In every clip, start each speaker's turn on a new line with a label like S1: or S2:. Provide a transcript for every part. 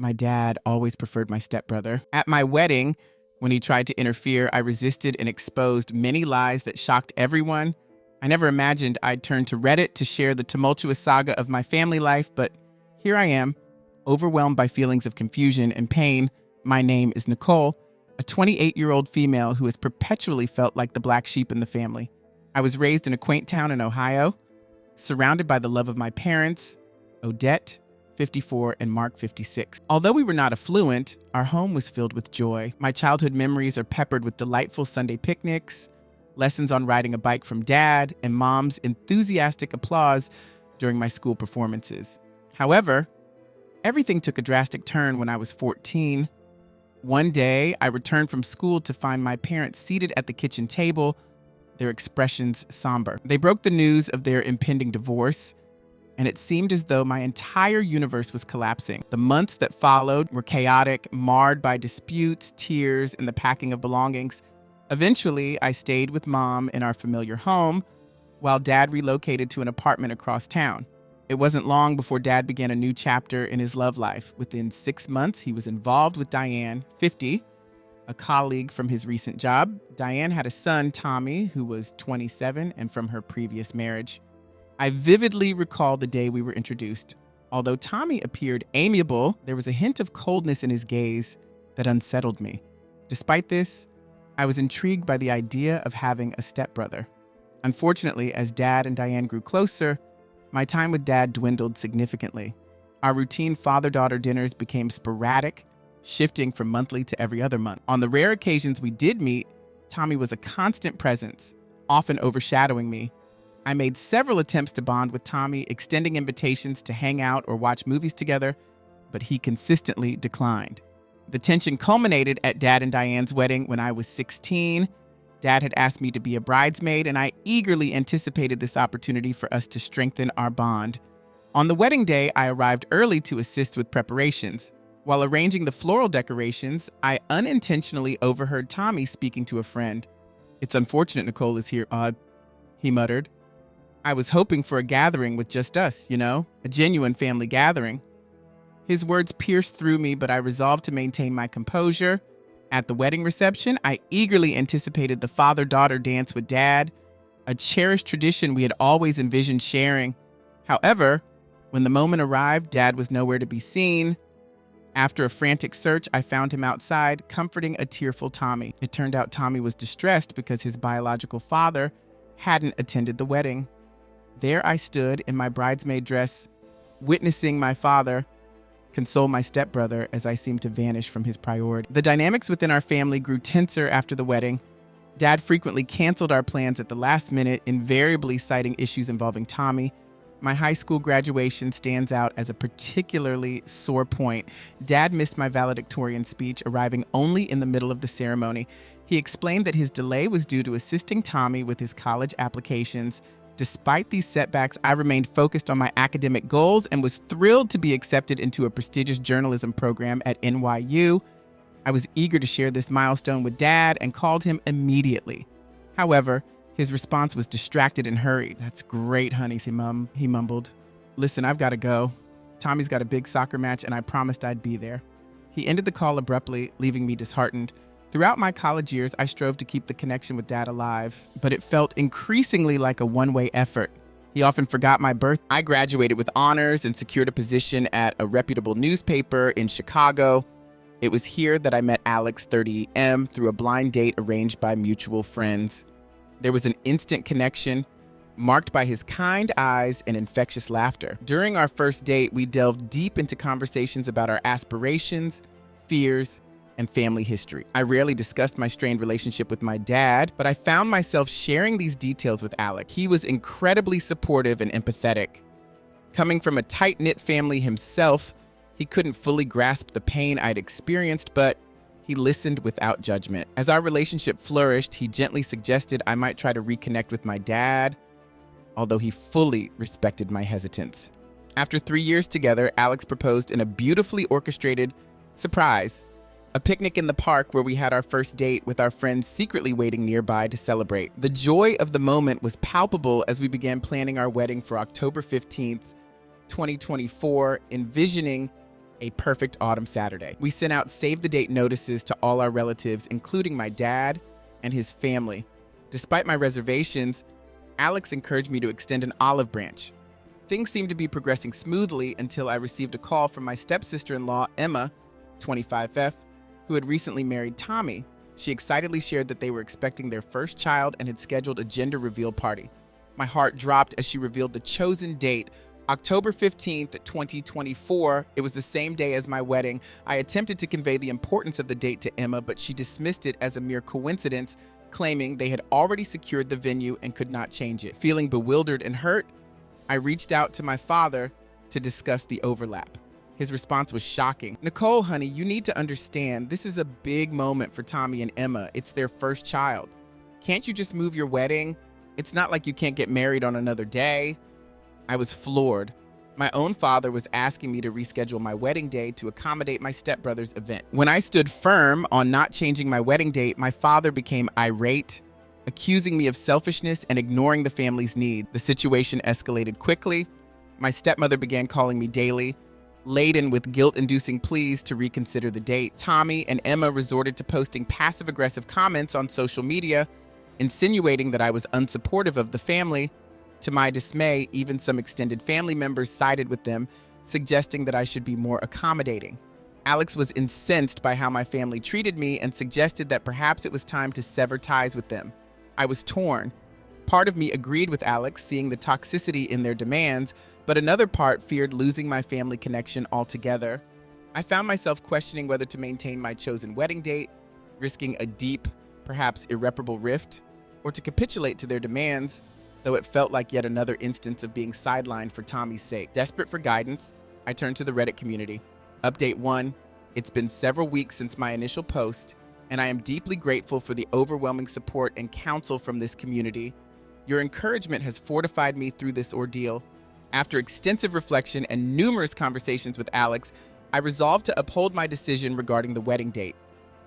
S1: My dad always preferred my stepbrother. At my wedding, when he tried to interfere, I resisted and exposed many lies that shocked everyone. I never imagined I'd turn to Reddit to share the tumultuous saga of my family life, but here I am, overwhelmed by feelings of confusion and pain. My name is Nicole, a 28-year-old female who has perpetually felt like the black sheep in the family. I was raised in a quaint town in Ohio, surrounded by the love of my parents, Odette, 54, and Mark, 56. Although we were not affluent, our home was filled with joy. My childhood memories are peppered with delightful Sunday picnics, lessons on riding a bike from Dad, and Mom's enthusiastic applause during my school performances. However, everything took a drastic turn when I was 14. One day, I returned from school to find my parents seated at the kitchen table, their expressions somber. They broke the news of their impending divorce, and it seemed as though my entire universe was collapsing. The months that followed were chaotic, marred by disputes, tears, and the packing of belongings. Eventually, I stayed with Mom in our familiar home, while Dad relocated to an apartment across town. It wasn't long before Dad began a new chapter in his love life. Within 6 months, he was involved with Diane, 50, a colleague from his recent job. Diane had a son, Tommy, who was 27 and from her previous marriage. I vividly recall the day we were introduced. Although Tommy appeared amiable, there was a hint of coldness in his gaze that unsettled me. Despite this, I was intrigued by the idea of having a stepbrother. Unfortunately, as Dad and Diane grew closer, my time with Dad dwindled significantly. Our routine father-daughter dinners became sporadic, shifting from monthly to every other month. On the rare occasions we did meet, Tommy was a constant presence, often overshadowing me. I made several attempts to bond with Tommy, extending invitations to hang out or watch movies together, but he consistently declined. The tension culminated at Dad and Diane's wedding when I was 16. Dad had asked me to be a bridesmaid, and I eagerly anticipated this opportunity for us to strengthen our bond. On the wedding day, I arrived early to assist with preparations. While arranging the floral decorations, I unintentionally overheard Tommy speaking to a friend. "It's unfortunate Nicole is here, he muttered. "I was hoping for a gathering with just us, a genuine family gathering." His words pierced through me, but I resolved to maintain my composure. At the wedding reception, I eagerly anticipated the father-daughter dance with Dad, a cherished tradition we had always envisioned sharing. However, when the moment arrived, Dad was nowhere to be seen. After a frantic search, I found him outside, comforting a tearful Tommy. It turned out Tommy was distressed because his biological father hadn't attended the wedding. There I stood in my bridesmaid dress, witnessing my father console my stepbrother as I seemed to vanish from his priority. The dynamics within our family grew tenser after the wedding. Dad frequently canceled our plans at the last minute, invariably citing issues involving Tommy. My high school graduation stands out as a particularly sore point. Dad missed my valedictorian speech, arriving only in the middle of the ceremony. He explained that his delay was due to assisting Tommy with his college applications. Despite these setbacks, I remained focused on my academic goals and was thrilled to be accepted into a prestigious journalism program at NYU. I was eager to share this milestone with Dad and called him immediately. However, his response was distracted and hurried. "That's great, honey," he mumbled. "Listen, I've got to go. Tommy's got a big soccer match and I promised I'd be there." He ended the call abruptly, leaving me disheartened. Throughout my college years, I strove to keep the connection with Dad alive, but it felt increasingly like a one-way effort. He often forgot my birth. I graduated with honors and secured a position at a reputable newspaper in Chicago. It was here that I met Alex, 30M, through a blind date arranged by mutual friends. There was an instant connection, marked by his kind eyes and infectious laughter. During our first date, we delved deep into conversations about our aspirations, fears, and family history. I rarely discussed my strained relationship with my dad, but I found myself sharing these details with Alec. He was incredibly supportive and empathetic. Coming from a tight-knit family himself, he couldn't fully grasp the pain I'd experienced, but he listened without judgment. As our relationship flourished, he gently suggested I might try to reconnect with my dad, although he fully respected my hesitance. After 3 years together, Alex proposed in a beautifully orchestrated surprise. A picnic in the park where we had our first date with our friends secretly waiting nearby to celebrate. The joy of the moment was palpable as we began planning our wedding for October 15th, 2024, envisioning a perfect autumn Saturday. We sent out save-the-date notices to all our relatives, including my dad and his family. Despite my reservations, Alex encouraged me to extend an olive branch. Things seemed to be progressing smoothly until I received a call from my stepsister-in-law, Emma, 25F, who had recently married Tommy. She excitedly shared that they were expecting their first child and had scheduled a gender reveal party. My heart dropped as she revealed the chosen date, October 15th, 2024. It was the same day as my wedding. I attempted to convey the importance of the date to Emma, but she dismissed it as a mere coincidence, claiming they had already secured the venue and could not change it. Feeling bewildered and hurt, I reached out to my father to discuss the overlap. His response was shocking. "Nicole, honey, you need to understand, this is a big moment for Tommy and Emma. It's their first child. Can't you just move your wedding? It's not like you can't get married on another day." I was floored. My own father was asking me to reschedule my wedding day to accommodate my stepbrother's event. When I stood firm on not changing my wedding date, my father became irate, accusing me of selfishness and ignoring the family's need. The situation escalated quickly. My stepmother began calling me daily, laden with guilt-inducing pleas to reconsider the date. Tommy and Emma resorted to posting passive-aggressive comments on social media, insinuating that I was unsupportive of the family. To my dismay, even some extended family members sided with them, suggesting that I should be more accommodating. Alex was incensed by how my family treated me and suggested that perhaps it was time to sever ties with them. I was torn. Part of me agreed with Alex, seeing the toxicity in their demands, but another part feared losing my family connection altogether. I found myself questioning whether to maintain my chosen wedding date, risking a deep, perhaps irreparable rift, or to capitulate to their demands, though it felt like yet another instance of being sidelined for Tommy's sake. Desperate for guidance, I turned to the Reddit community. Update 1, it's been several weeks since my initial post, and I am deeply grateful for the overwhelming support and counsel from this community. Your encouragement has fortified me through this ordeal. After extensive reflection and numerous conversations with Alex, I resolved to uphold my decision regarding the wedding date.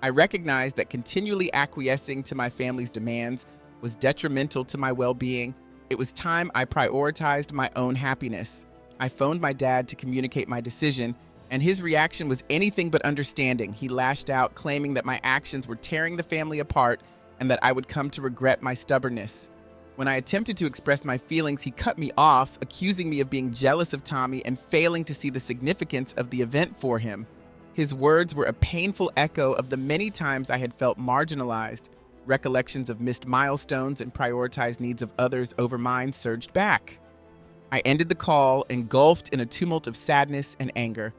S1: I recognized that continually acquiescing to my family's demands was detrimental to my well-being. It was time I prioritized my own happiness. I phoned my dad to communicate my decision, and his reaction was anything but understanding. He lashed out, claiming that my actions were tearing the family apart and that I would come to regret my stubbornness. When I attempted to express my feelings, he cut me off, accusing me of being jealous of Tommy and failing to see the significance of the event for him. His words were a painful echo of the many times I had felt marginalized. Recollections of missed milestones and prioritized needs of others over mine surged back. I ended the call, engulfed in a tumult of sadness and anger.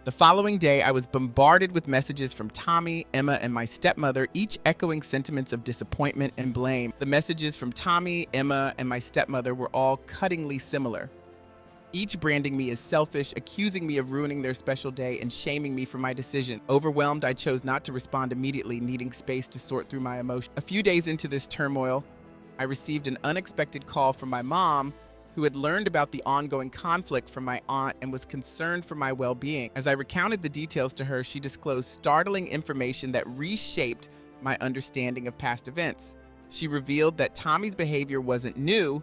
S1: The following day, I was bombarded with messages from Tommy, Emma, and my stepmother, each echoing sentiments of disappointment and blame. The messages from Tommy, Emma, and my stepmother were all cuttingly similar, each branding me as selfish, accusing me of ruining their special day, and shaming me for my decision. Overwhelmed, I chose not to respond immediately, needing space to sort through my emotions. A few days into this turmoil, I received an unexpected call from my mom, who had learned about the ongoing conflict from my aunt and was concerned for my well-being. As I recounted the details to her, she disclosed startling information that reshaped my understanding of past events. She revealed that Tommy's behavior wasn't new,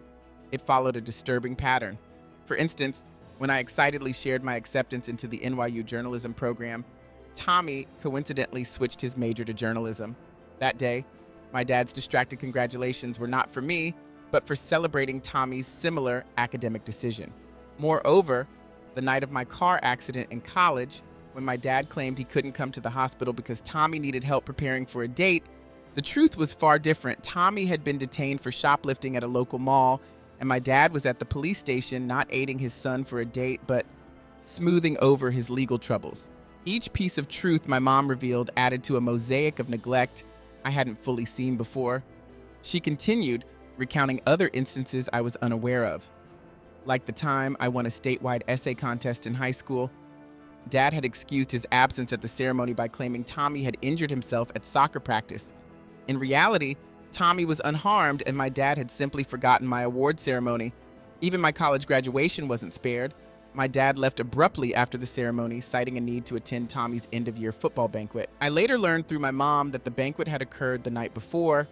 S1: it followed a disturbing pattern. For instance, when I excitedly shared my acceptance into the NYU journalism program, Tommy coincidentally switched his major to journalism. That day, my dad's distracted congratulations were not for me, but for celebrating Tommy's similar academic decision. Moreover, the night of my car accident in college, when my dad claimed he couldn't come to the hospital because Tommy needed help preparing for a date, the truth was far different. Tommy had been detained for shoplifting at a local mall, and my dad was at the police station not aiding his son for a date, but smoothing over his legal troubles. Each piece of truth my mom revealed added to a mosaic of neglect I hadn't fully seen before. She continued, recounting other instances I was unaware of. Like the time I won a statewide essay contest in high school, Dad had excused his absence at the ceremony by claiming Tommy had injured himself at soccer practice. In reality, Tommy was unharmed and my dad had simply forgotten my award ceremony. Even my college graduation wasn't spared. My dad left abruptly after the ceremony, citing a need to attend Tommy's end-of-year football banquet. I later learned through my mom that the banquet had occurred the night before.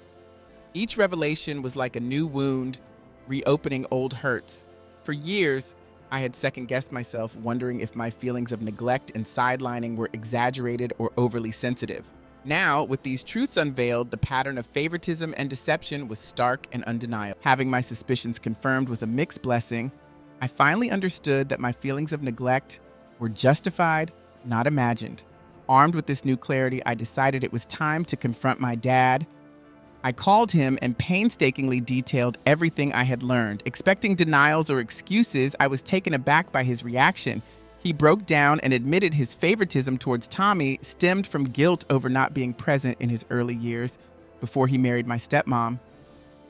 S1: Each revelation was like a new wound, reopening old hurts. For years, I had second-guessed myself, wondering if my feelings of neglect and sidelining were exaggerated or overly sensitive. Now, with these truths unveiled, the pattern of favoritism and deception was stark and undeniable. Having my suspicions confirmed was a mixed blessing. I finally understood that my feelings of neglect were justified, not imagined. Armed with this new clarity, I decided it was time to confront my dad. I called him and painstakingly detailed everything I had learned. Expecting denials or excuses, I was taken aback by his reaction. He broke down and admitted his favoritism towards Tommy stemmed from guilt over not being present in his early years before he married my stepmom.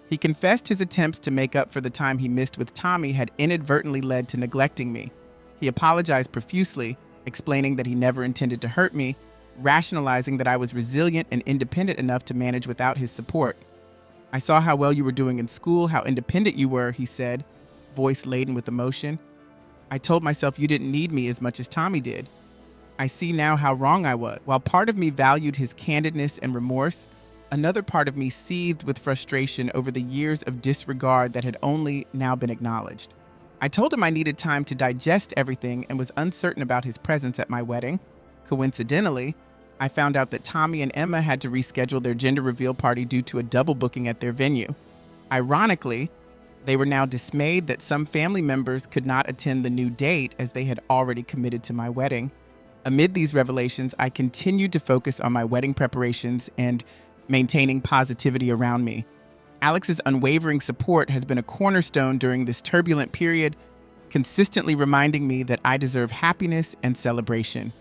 S1: He confessed his attempts to make up for the time he missed with Tommy had inadvertently led to neglecting me. He apologized profusely, explaining that he never intended to hurt me, rationalizing that I was resilient and independent enough to manage without his support. "I saw how well you were doing in school, how independent you were," he said, voice laden with emotion. "I told myself you didn't need me as much as Tommy did. I see now how wrong I was." While part of me valued his candidness and remorse, another part of me seethed with frustration over the years of disregard that had only now been acknowledged. I told him I needed time to digest everything and was uncertain about his presence at my wedding. Coincidentally, I found out that Tommy and Emma had to reschedule their gender reveal party due to a double booking at their venue. Ironically, they were now dismayed that some family members could not attend the new date as they had already committed to my wedding. Amid these revelations, I continued to focus on my wedding preparations and maintaining positivity around me. Alex's unwavering support has been a cornerstone during this turbulent period, consistently reminding me that I deserve happiness and celebration.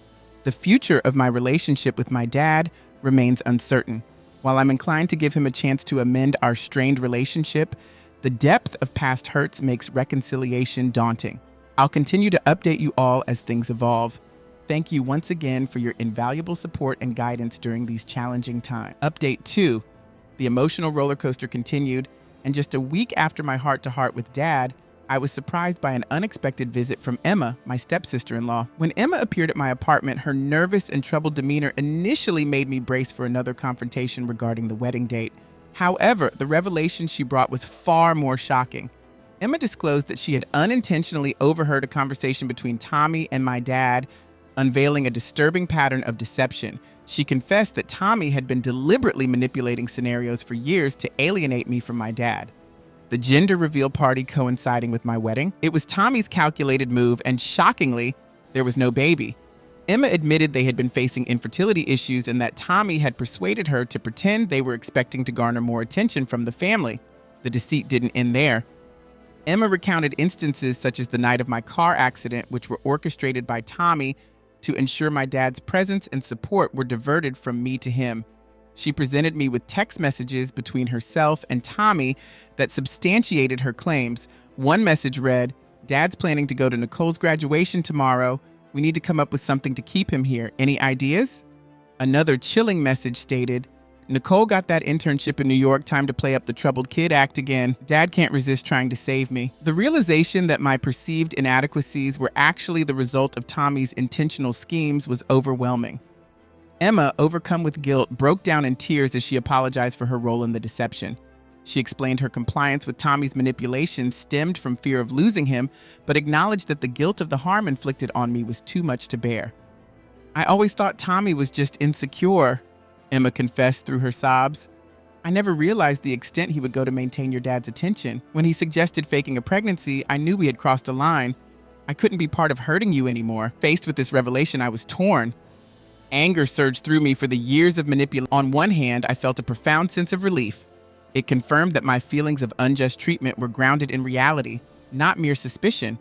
S1: The future of my relationship with my dad remains uncertain. While I'm inclined to give him a chance to amend our strained relationship, the depth of past hurts makes reconciliation daunting. I'll continue to update you all as things evolve. Thank you once again for your invaluable support and guidance during these challenging times. Update 2. The emotional roller coaster continued, and just a week after my heart-to-heart with Dad, I was surprised by an unexpected visit from Emma, my stepsister-in-law. When Emma appeared at my apartment, her nervous and troubled demeanor initially made me brace for another confrontation regarding the wedding date. However, the revelation she brought was far more shocking. Emma disclosed that she had unintentionally overheard a conversation between Tommy and my dad, unveiling a disturbing pattern of deception. She confessed that Tommy had been deliberately manipulating scenarios for years to alienate me from my dad. The gender reveal party coinciding with my wedding, it was Tommy's calculated move, and shockingly, there was no baby. Emma admitted they had been facing infertility issues and that Tommy had persuaded her to pretend they were expecting to garner more attention from the family. The deceit didn't end there. Emma recounted instances such as the night of my car accident, which were orchestrated by Tommy to ensure my dad's presence and support were diverted from me to him. She presented me with text messages between herself and Tommy that substantiated her claims. One message read, "Dad's planning to go to Nicole's graduation tomorrow. We need to come up with something to keep him here. Any ideas?" Another chilling message stated, "Nicole got that internship in New York. Time to play up the troubled kid act again. Dad can't resist trying to save me." The realization that my perceived inadequacies were actually the result of Tommy's intentional schemes was overwhelming. Emma, overcome with guilt, broke down in tears as she apologized for her role in the deception. She explained her compliance with Tommy's manipulation stemmed from fear of losing him, but acknowledged that the guilt of the harm inflicted on me was too much to bear. "I always thought Tommy was just insecure," Emma confessed through her sobs. "I never realized the extent he would go to maintain your dad's attention. When he suggested faking a pregnancy, I knew we had crossed a line. I couldn't be part of hurting you anymore." Faced with this revelation, I was torn. Anger surged through me for the years of manipulation. On one hand, I felt a profound sense of relief. It confirmed that my feelings of unjust treatment were grounded in reality, not mere suspicion.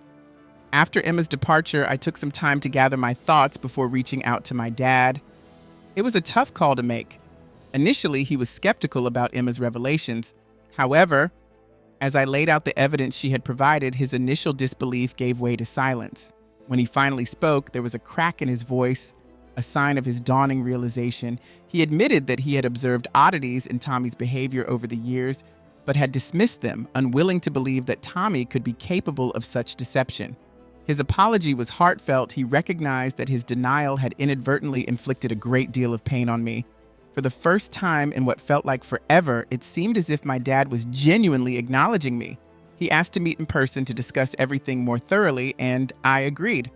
S1: After Emma's departure, I took some time to gather my thoughts before reaching out to my dad. It was a tough call to make. Initially, he was skeptical about Emma's revelations. However, as I laid out the evidence she had provided, his initial disbelief gave way to silence. When he finally spoke, there was a crack in his voice, a sign of his dawning realization. He admitted that he had observed oddities in Tommy's behavior over the years, but had dismissed them, unwilling to believe that Tommy could be capable of such deception. His apology was heartfelt. He recognized that his denial had inadvertently inflicted a great deal of pain on me. For the first time in what felt like forever, it seemed as if my dad was genuinely acknowledging me. He asked to meet in person to discuss everything more thoroughly, and I agreed.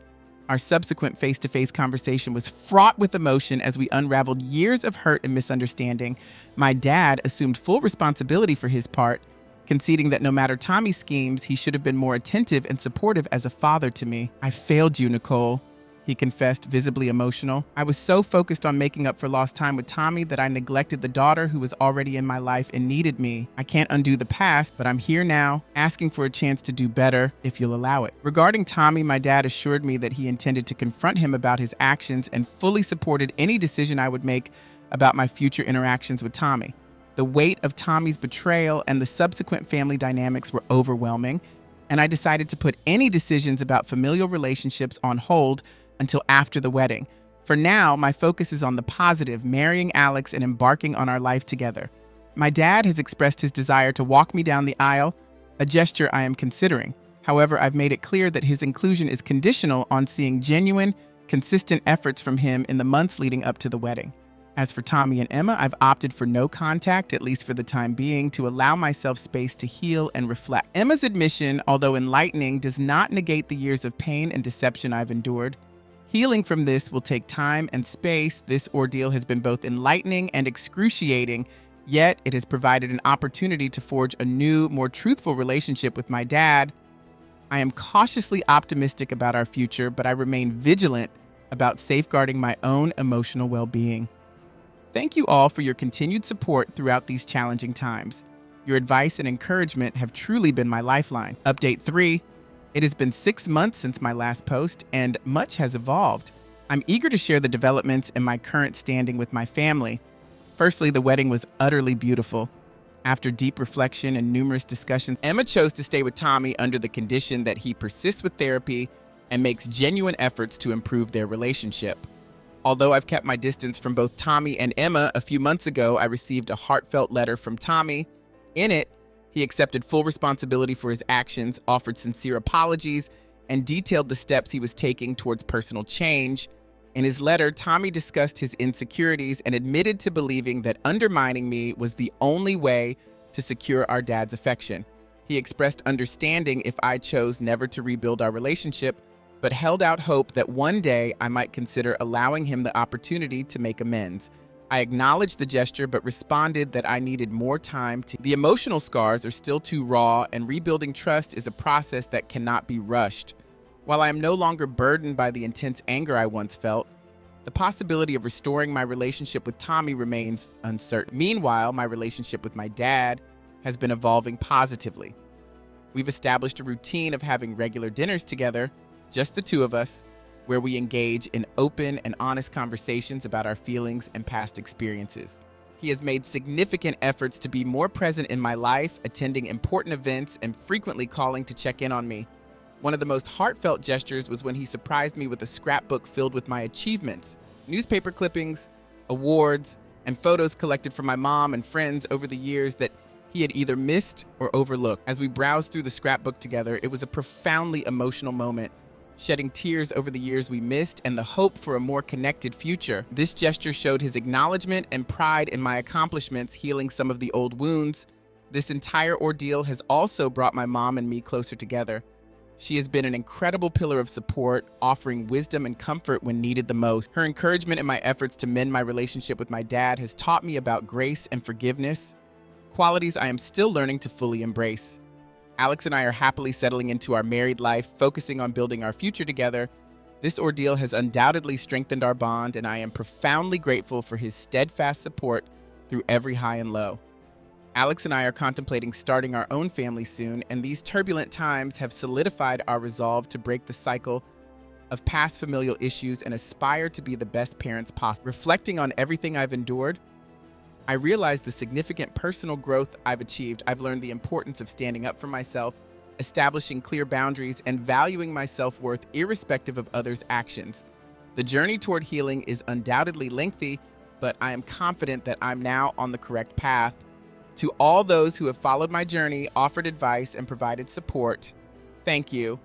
S1: Our subsequent face-to-face conversation was fraught with emotion as we unraveled years of hurt and misunderstanding. My dad assumed full responsibility for his part, conceding that no matter Tommy's schemes, he should have been more attentive and supportive as a father to me. "I failed you, Nicole," he confessed, visibly emotional. "I was so focused on making up for lost time with Tommy that I neglected the daughter who was already in my life and needed me. I can't undo the past, but I'm here now, asking for a chance to do better, if you'll allow it." Regarding Tommy, my dad assured me that he intended to confront him about his actions and fully supported any decision I would make about my future interactions with Tommy. The weight of Tommy's betrayal and the subsequent family dynamics were overwhelming, and I decided to put any decisions about familial relationships on hold until after the wedding. For now, my focus is on the positive, marrying Alex and embarking on our life together. My dad has expressed his desire to walk me down the aisle, a gesture I am considering. However, I've made it clear that his inclusion is conditional on seeing genuine, consistent efforts from him in the months leading up to the wedding. As for Tommy and Emma, I've opted for no contact, at least for the time being, to allow myself space to heal and reflect. Emma's admission, although enlightening, does not negate the years of pain and deception I've endured. Healing from this will take time and space. This ordeal has been both enlightening and excruciating, yet it has provided an opportunity to forge a new, more truthful relationship with my dad. I am cautiously optimistic about our future, but I remain vigilant about safeguarding my own emotional well-being. Thank you all for your continued support throughout these challenging times. Your advice and encouragement have truly been my lifeline. Update 3. It has been 6 months since my last post, and much has evolved. I'm eager to share the developments in my current standing with my family. Firstly, the wedding was utterly beautiful. After deep reflection and numerous discussions, Emma chose to stay with Tommy under the condition that he persists with therapy and makes genuine efforts to improve their relationship. Although I've kept my distance from both Tommy and Emma, a few months ago I received a heartfelt letter from Tommy. In it, he accepted full responsibility for his actions, offered sincere apologies, and detailed the steps he was taking towards personal change. In his letter, Tommy discussed his insecurities and admitted to believing that undermining me was the only way to secure our dad's affection. He expressed understanding if I chose never to rebuild our relationship, but held out hope that one day I might consider allowing him the opportunity to make amends. I acknowledged the gesture, but responded that I needed more time. The emotional scars are still too raw, and rebuilding trust is a process that cannot be rushed. While I am no longer burdened by the intense anger I once felt, the possibility of restoring my relationship with Tommy remains uncertain. Meanwhile, my relationship with my dad has been evolving positively. We've established a routine of having regular dinners together, just the two of us, where we engage in open and honest conversations about our feelings and past experiences. He has made significant efforts to be more present in my life, attending important events and frequently calling to check in on me. One of the most heartfelt gestures was when he surprised me with a scrapbook filled with my achievements, newspaper clippings, awards, and photos collected from my mom and friends over the years that he had either missed or overlooked. As we browsed through the scrapbook together, it was a profoundly emotional moment, shedding tears over the years we missed and the hope for a more connected future. This gesture showed his acknowledgement and pride in my accomplishments, healing some of the old wounds. This entire ordeal has also brought my mom and me closer together. She has been an incredible pillar of support, offering wisdom and comfort when needed the most. Her encouragement in my efforts to mend my relationship with my dad has taught me about grace and forgiveness, qualities I am still learning to fully embrace. Alex and I are happily settling into our married life, focusing on building our future together. This ordeal has undoubtedly strengthened our bond, and I am profoundly grateful for his steadfast support through every high and low. Alex and I are contemplating starting our own family soon, and these turbulent times have solidified our resolve to break the cycle of past familial issues and aspire to be the best parents possible. Reflecting on everything I've endured, I realized the significant personal growth I've achieved. I've learned the importance of standing up for myself, establishing clear boundaries, and valuing my self-worth irrespective of others' actions. The journey toward healing is undoubtedly lengthy, but I am confident that I'm now on the correct path. To all those who have followed my journey, offered advice, and provided support, thank you.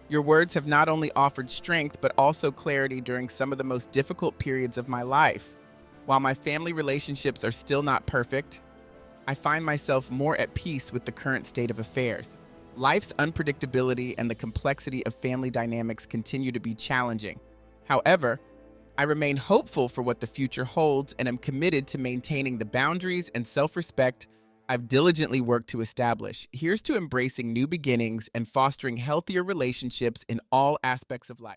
S1: Your words have not only offered strength, but also clarity during some of the most difficult periods of my life. While my family relationships are still not perfect, I find myself more at peace with the current state of affairs. Life's unpredictability and the complexity of family dynamics continue to be challenging. However, I remain hopeful for what the future holds and am committed to maintaining the boundaries and self respect I've diligently worked to establish. Here's to embracing new beginnings and fostering healthier relationships in all aspects of life.